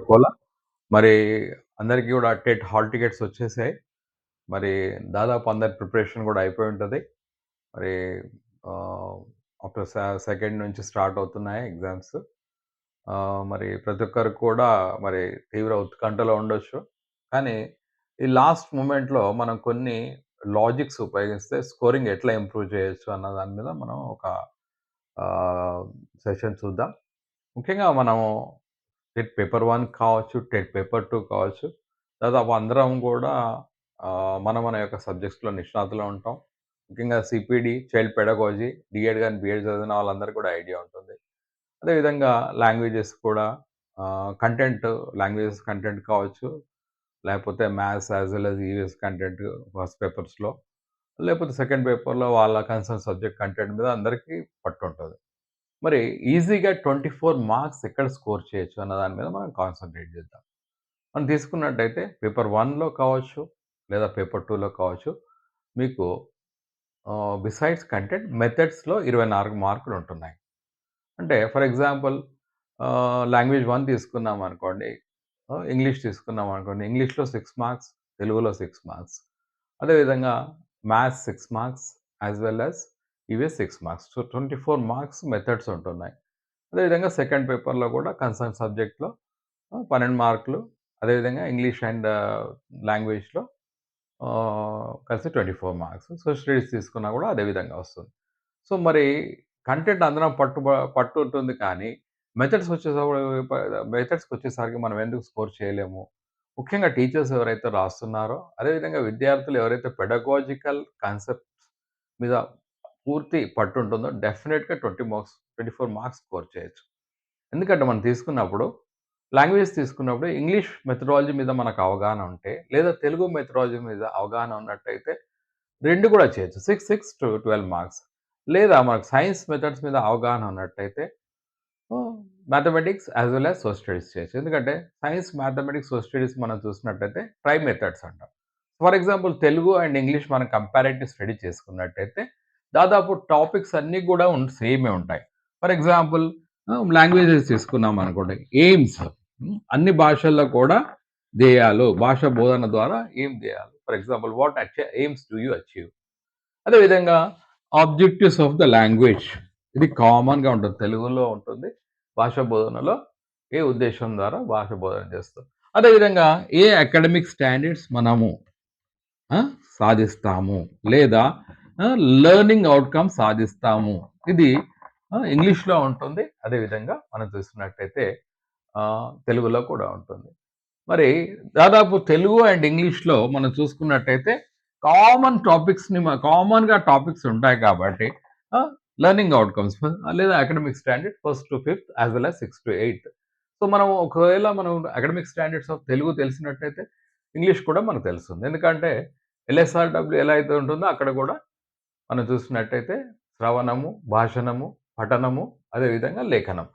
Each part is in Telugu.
కోలా. మరి అందరికీ గూడా టెట్ హాల్ టికెట్స్ వచ్చేసాయి. మరి దాదాపు అందరి ప్రిపరేషన్ గూడా అయిపోయి ఉంటది. మరి ఆహ్, ఆఫ్టర్ సెకండ్ నుంచి స్టార్ట్ అవుతున్నాయి ఎగ్జామ్స్. మరి ప్రతి ఒక్కరికి కూడా మరి తీవ్ర ఉత్కంఠలో ఉండొచ్చు. కానీ ఈ లాస్ట్ మొమెంట్‌లో మనం కొన్ని లాజిక్స్ ఉపయోగిస్తే స్కోరింగ్ ఎట్లా ఇంప్రూవ్ చేయొచ్చు అన్న దాని మీద మనం ఒక ఆహ్, సెషన్ చూద్దాం. ముఖ్యంగా మనము టెట్ పేపర్ 1 కావచ్చు, టెట్ పేపర్ 2 కావచ్చు. దాదాపు అందరం గూడా మన మన యొక్క సబ్జెక్ట్స్‌లో నిష్ణాతులం ఉంటాం. ముఖ్యంగా సిపిడి, చైల్డ్ పెడగాలజీ, డీఎడ్ గాని, బీఎడ్ చదివిన వాళ్ళందరికీ కూడా ఐడియా ఉంటుంది. అదేవిధంగా లాంగ్వేజెస్ కూడా కంటెంట్ లాంగ్వేజెస్ కంటెంట్ కావచ్చు, లేకపోతే maths as well as EVS content first పేపర్స్‌లో, లేకపోతే సెకండ్ పేపర్‌లో వాళ్ళ కన్సర్న్ సబ్జెక్ట్ కంటెంట్ మీద అందరికీ పట్టుంటది. మరి ఈజీగా 24 మార్క్స్ ఎక్కడ స్కోర్ చేయొచ్చు అన్న దాని మీద మనం కాన్సంట్రేట్ చేద్దాం. మనం తీసుకున్నట్టయితే పేపర్ 1లో కావచ్చు, లేదా పేపర్ 2లో కావచ్చు, మీకు బిసైడ్స్ కంటెంట్ మెథడ్స్‌లో 24 మార్కులు ఉంటున్నాయి. అంటే ఫర్ ఎగ్జాంపుల్ లాంగ్వేజ్ 1 తీసుకున్నామనుకోండి, ఇంగ్లీష్ తీసుకున్నామనుకోండి, ఇంగ్లీష్‌లో 6 మార్క్స్, తెలుగులో 6 మార్క్స్. అదేవిధంగా maths 6 marks as well as EVS 6 marks. So, 24 marks methods ఉంటున్నాయి. అదేవిధంగా సెకండ్ పేపర్‌లో కూడా కన్సర్న్ సబ్జెక్ట్‌లో 12 మార్కులు. అదేవిధంగా ఇంగ్లీష్ అండ్ లాంగ్వేజ్‌లో కలిసి 24 మార్క్స్. సోషల్ స్టడీస్ తీసుకున్నా కూడా అదే విధంగా వస్తుంది. సో, మరి కంటెంట్ అందరం పట్టు ఉంటుంది కానీ, మెథడ్స్‌కొచ్చేసరికి మనం ఎందుకు స్కోర్ చేయలేము? ముఖ్యంగా టీచర్స్ ఎవరైతే రాస్తున్నారో, అదేవిధంగా విద్యార్థులు ఎవరైతే పెడగాజికల్ కాన్సెప్ట్స్ మీద పూర్తి పట్టుంటుందో డెఫినిట్‌గా 24 మార్క్స్ స్కోర్ చేయొచ్చు. ఎందుకంటే మనం తీసుకున్నప్పుడు లాంగ్వేజ్ తీసుకున్నప్పుడు ఇంగ్లీష్ మెథడాలజీ మీద మనకు అవగాహన ఉంటే, లేదా తెలుగు మెథడాలజీ మీద అవగాహన ఉన్నట్టయితే 2 కూడా చేయొచ్చు. 6, 6 టు 12 మార్క్స్. లేదా మనకు సైన్స్ మెథడ్స్ మీద అవగాహన ఉన్నట్టయితే mathematics as well as social studies చేయొచ్చు. ఎందుకంటే సైన్స్, మ్యాథమెటిక్స్, సోషల్ స్టడీస్ మనం చూసినట్టయితే ట్రై మెథడ్స్ అంటాం. For example Telugu and English మనం కంపారేటివ్ స్టడీ చేసుకున్నట్టయితే దాదాపు టాపిక్స్ అన్నీ కూడా సేమే ఉంటాయి. ఫర్ ఎగ్జాంపుల్ లాంగ్వేజెస్ తీసుకున్నామనుకోండి. ఎయిమ్స్ అన్ని భాషల్లో కూడా ధ్యేయాలు, భాష బోధన ద్వారా ఏం ధ్యేయాలు. For example what aims do you achieve? అదేవిధంగా ఆబ్జెక్టివ్స్ ఆఫ్ ద లాంగ్వేజ్ ఇది కామన్‌గా ఉంటుంది. తెలుగులో ఉంటుంది. భాషా బోధనలో ఏ ఉద్దేశ్యం ద్వారా భాష బోధన చేస్తాం. అదేవిధంగా ఏ అకాడమిక్ స్టాండర్డ్స్ మనము ఆ! సాధిస్తాము. లేదా లెర్నింగ్ అవుట్‌కమ్ సాధిస్తాము. ఇది ఇంగ్లీష్‌లో ఉంటుంది. అదేవిధంగా మనం చూస్తున్నట్టయితే తెలుగులో కూడా ఉంటుంది. మరి దాదాపు తెలుగు అండ్ ఇంగ్లీష్‌లో మనం చూసుకున్నట్టయితే కామన్‌గా టాపిక్స్ ఉంటాయి కాబట్టి లెర్నింగ్ అవుట్‌కమ్స్ లేదా academic standard first to fifth as well as 6 to 8. So, మనం ఒకవేళ మనం అకాడమిక్ స్టాండర్డ్స్ ఆఫ్ తెలుగు తెలిసినట్టయితే ఇంగ్లీష్ కూడా మనకు తెలుస్తుంది. ఎందుకంటే ఎల్ఎస్ఆర్‌డబ్ల్యూ ఎలా అయితే ఉంటుందో అక్కడ కూడా మనం చూసినట్టయితే శ్రవణము, భాషణము, పఠనము, అదేవిధంగా లేఖనం.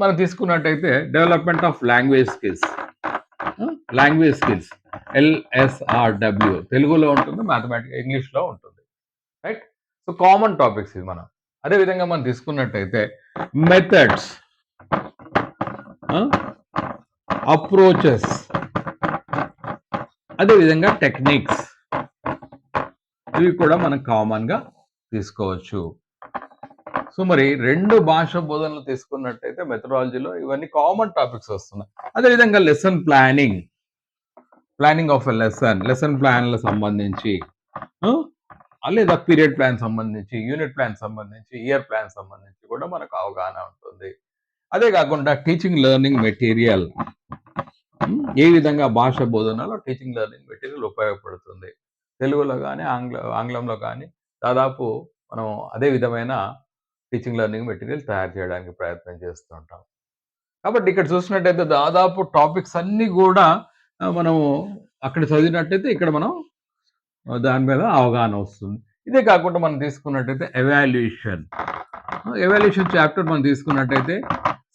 మనం తీసుకున్నట్టయితే development of language skills LSRW తెలుగులో ఉంటుంది, ఇంగ్లీష్‌లో ఉంటుంది. రైట్? సో, కామన్ టాపిక్స్ ఇది మనం. అదేవిధంగా మనం తీసుకున్నట్టయితే మెథడ్స్, అప్రోచెస్, అదేవిధంగా టెక్నిక్స్ ఇవి కూడా మనం కామన్‌గా తీసుకోవచ్చు. సో, మరి 2 భాష బోధనలు తీసుకున్నట్టయితే మెథడాలజీలో ఇవన్నీ కామన్ టాపిక్స్ వస్తున్నాయి. అదేవిధంగా ప్లానింగ్ ఆఫ్ ఎ లెసన్ ప్లాన్‌లకు సంబంధించి లేదా పీరియడ్ ప్లాన్ సంబంధించి, యూనిట్ ప్లాన్ సంబంధించి, ఇయర్ ప్లాన్ సంబంధించి కూడా మనకు అవగాహన ఉంటుంది. అదే కాకుండా టీచింగ్ లెర్నింగ్ మెటీరియల్ ఏ విధంగా భాష బోధనలో టీచింగ్ లెర్నింగ్ మెటీరియల్ ఉపయోగపడుతుంది. తెలుగులో గాని, ఆంగ్లంలో గాని దాదాపు మనం అదే విధమైన టీచింగ్ లెర్నింగ్ మెటీరియల్ తయారు చేయడానికి ప్రయత్నం చేస్తూ ఉంటాం. కాబట్టి ఇక్కడ చూసినట్టయితే దాదాపు టాపిక్స్ అన్నీ గూడా మనము అక్కడ చదివినట్టయితే ఇక్కడ మనం దాని మీద అవగాహన వస్తుంది. ఇదే కాకుండా మనం తీసుకున్నట్టయితే ఎవాల్యుయేషన్ చాప్టర్ మనం తీసుకున్నట్టయితే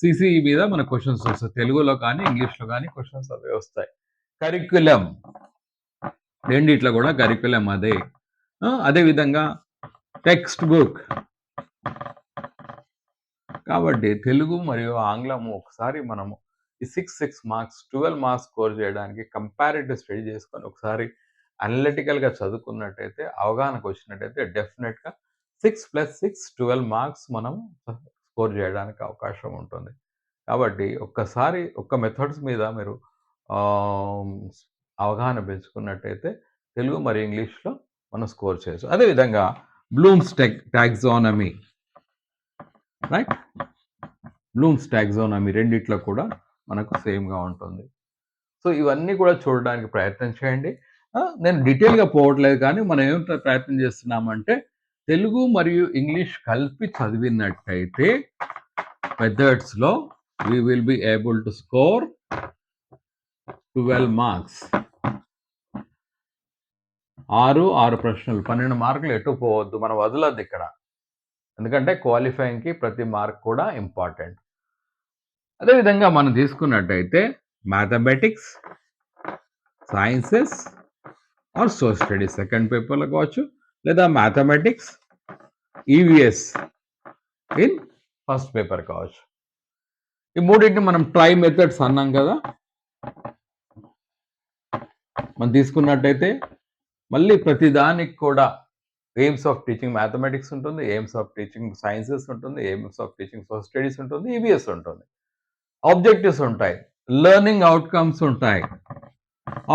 సీసీఈ మీద మన క్వెషన్స్ వస్తాయి. తెలుగులో కానీ, ఇంగ్లీష్‌లో కానీ క్వెషన్స్ అవే వస్తాయి. కరిక్యులం రెండిట్లో కూడా కరిక్యులం అదే. అదేవిధంగా టెక్స్ట్ బుక్. కాబట్టి తెలుగు మరియు ఆంగ్లము ఒకసారి మనము ఈ 6 మార్క్స్ 12 మార్క్స్ స్కోర్ చేయడానికి కంపారిటివ్ స్టడీ చేసుకొని ఒకసారి అనలిటికల్‌గా చదువుకున్నట్టయితే, అవగాహనకొచ్చినట్టయితే డెఫినెట్‌గా 6+6 12 మార్క్స్ మనం స్కోర్ చేయడానికి అవకాశం ఉంటుంది. కాబట్టి ఒక్కసారి ఒక్క మెథడ్స్ మీద మీరు ఆహ్, అవగాహన పెంచుకున్నట్టయితే తెలుగు మరియు ఇంగ్లీష్‌లో మనం స్కోర్ చేయొచ్చు. అదేవిధంగా Bloom's taxonomy right? Bloom's taxonomy రెండిట్లో కూడా మనకు సేమ్‌గా ఉంటుంది. సో, ఇవన్నీ కూడా చూడడానికి ప్రయత్నం చేయండి. నేను డీటెయిల్‌గా పోవట్లేదు కానీ మనం ఏం ప్రయత్నం చేస్తున్నామంటే తెలుగు మరియు ఇంగ్లీష్ కలిపి చదివినట్టయితే మెథడ్స్‌లో we will be able to score 12 marks. 6 ప్రశ్నలు 12 మార్కులు ఎటు పోవద్దు. మనం వదలొద్దు ఇక్కడ. ఎందుకంటే క్వాలిఫైయింగ్‌కి ప్రతి మార్క్ కూడా ఇంపార్టెంట్. అదేవిధంగా మనం తీసుకున్నట్టయితే mathematics, sciences are social studies second పేపర్‌లో కావచ్చు, లేదా mathematics, EVS in first paper కావచ్చు. ఈ మూడింటిని మనం ట్రై మెథడ్స్ అన్నాం కదా! మనం తీసుకున్నట్టయితే మళ్ళీ ప్రతి దానికి కూడా ఎయిమ్స్ ఆఫ్ టీచింగ్ మ్యాథమెటిక్స్ ఉంటుంది, ఎయిమ్స్ ఆఫ్ టీచింగ్ సైన్సెస్ ఉంటుంది, aims of teaching social studies ఉంటుంది, ఈవీఎస్ ఉంటుంది. ఆబ్జెక్టివ్స్ ఉంటాయి, లెర్నింగ్ అవుట్‌కమ్స్ ఉంటాయి,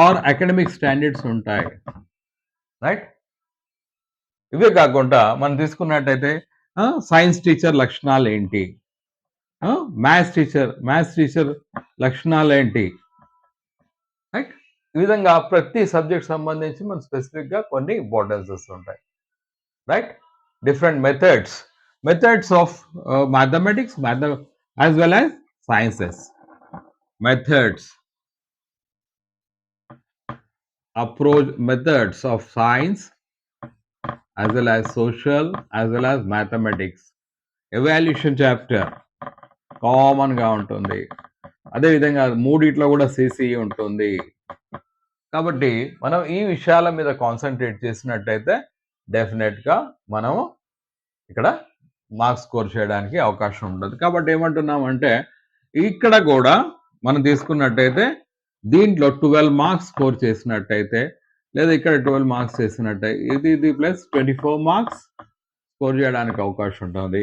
ఆర్ అకాడమిక్ స్టాండర్డ్స్ ఉంటాయి. రైట్? ఇవే కాకుండా మనం తీసుకున్నట్టయితే సైన్స్ టీచర్ లక్షణాలేంటి? మ్యాథ్స్ టీచర్ లక్షణాలేంటి? రైట్? ఈ విధంగా ప్రతి సబ్జెక్ట్ సంబంధించి మనం స్పెసిఫిక్‌గా కొన్ని ఇంపార్టెన్సెస్ ఉంటాయి. Right? Different methods of mathematics as well as sciences. Methods, approach methods of science as well as social as well as mathematics. Evaluation chapter కామన్‌గా ఉంటుంది. అదేవిధంగా మూడిట్లో కూడా సీసీ ఉంటుంది. కాబట్టి మనం ఈ విషయాల మీద కాన్సంట్రేట్ చేసినట్టయితే డెఫినెట్‌గా మనము ఇక్కడ మార్క్స్ స్కోర్ చేయడానికి అవకాశం ఉండదు. కాబట్టి ఏమంటున్నామంటే ఇక్కడ కూడా మనం తీసుకున్నట్టయితే దీంట్లో 12 మార్క్స్ స్కోర్ చేసినట్టయితే లేదా ఇక్కడ 12 మార్క్స్ చేసినట్టయితే ఇది ప్లస్ 24 మార్క్స్ స్కోర్ చేయడానికి అవకాశం ఉంటుంది.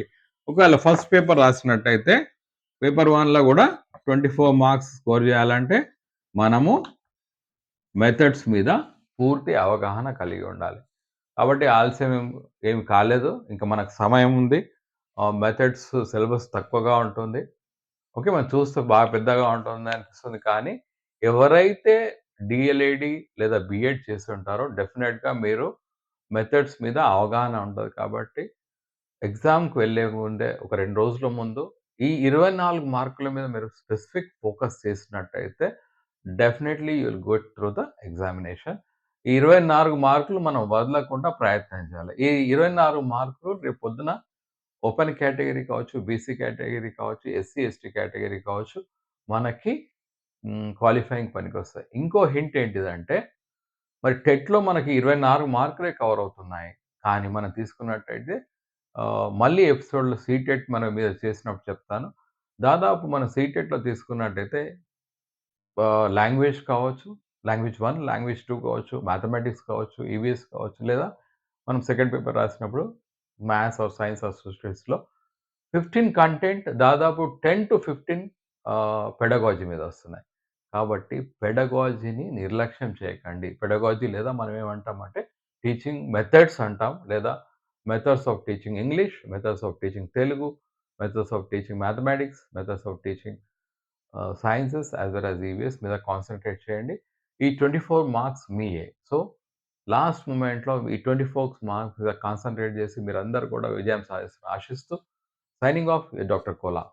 ఒకవేళ ఫస్ట్ పేపర్ రాసినట్టయితే పేపర్ 1లో కూడా 24 మార్క్స్ స్కోర్ చేయాలంటే మనము మెథడ్స్ మీద పూర్తి అవగాహన కలిగి ఉండాలి. కాబట్టి ఆలస్యం ఏమి కాలేదు. ఇంకా మనకు సమయం ఉంది. మెథడ్స్ సిలబస్ తక్కువగా ఉంటుంది. ఓకే. మనం చూస్తే బాగా పెద్దగా ఉంటుంది అనిపిస్తుంది. కానీ ఎవరైతే డీఎల్ఏడీ లేదా బీఎడ్ చేసి ఉంటారో డెఫినెట్‌గా మీరు మెథడ్స్ మీద అవగాహన ఉంటది కాబట్టి ఎగ్జామ్‌కి వెళ్ళే ముందే ఒక 2 రోజుల ముందు ఈ 24 మార్కుల మీద మీరు స్పెసిఫిక్ ఫోకస్ చేసినట్టయితే definitely you will go through the examination. ఈ 24 మార్కులు మనం వదలకుండా ప్రయత్నం చేయాలి. ఈ 24 మార్కులు రేపు పొద్దున ఓపెన్ కేటగిరీ కావచ్చు, బీసీ కేటగిరీ కావచ్చు, ఎస్సీ, ఎస్టీ కేటగిరీ కావచ్చు, మనకి క్వాలిఫైయింగ్ పనికొస్తాయి. ఇంకో హింట్ ఏంటిదంటే, మరి టెట్‌లో మనకి 24 మార్కులే కవర్ అవుతున్నాయి. కానీ మనం తీసుకున్నట్టయితే మళ్ళీ ఎపిసోడ్‌లో సీటెట్ మన మీద చేసినప్పుడు చెప్తాను. దాదాపు మనం సీటెట్‌లో తీసుకున్నట్టయితే లాంగ్వేజ్ కావచ్చు, లాంగ్వేజ్ 1, లాంగ్వేజ్ 2 కావచ్చు, మ్యాథమెటిక్స్ కావచ్చు, ఈవీఎస్ కావచ్చు, లేదా మనం సెకండ్ పేపర్ రాసినప్పుడు మ్యాథ్స్ ఆర్ సైన్స్ ఆర్ సోషల్స్‌లో 15 కంటెంట్ దాదాపు 10-15 పెడగాజీ మీద వస్తున్నాయి. కాబట్టి పెడగాజీని నిర్లక్ష్యం చేయకండి. పెడగాజీ లేదా మనం ఏమంటామంటే టీచింగ్ మెథడ్స్ అంటాం. లేదా methods of teaching English, methods of teaching Telugu, methods of teaching mathematics, methods of teaching sciences as well as EVS మీద కాన్సంట్రేట్ చేయండి. ఈ 24 మార్క్స్ మీయే. సో, లాస్ట్ మొమెంట్‌లో ఈ 24 మార్క్స్ మీద కాన్సంట్రేట్ చేసి మీరందరూ కూడా విజయం సాధిస్తారని ఆశిస్తూ సైనింగ్ ఆఫ్ డాక్టర్ కోలా.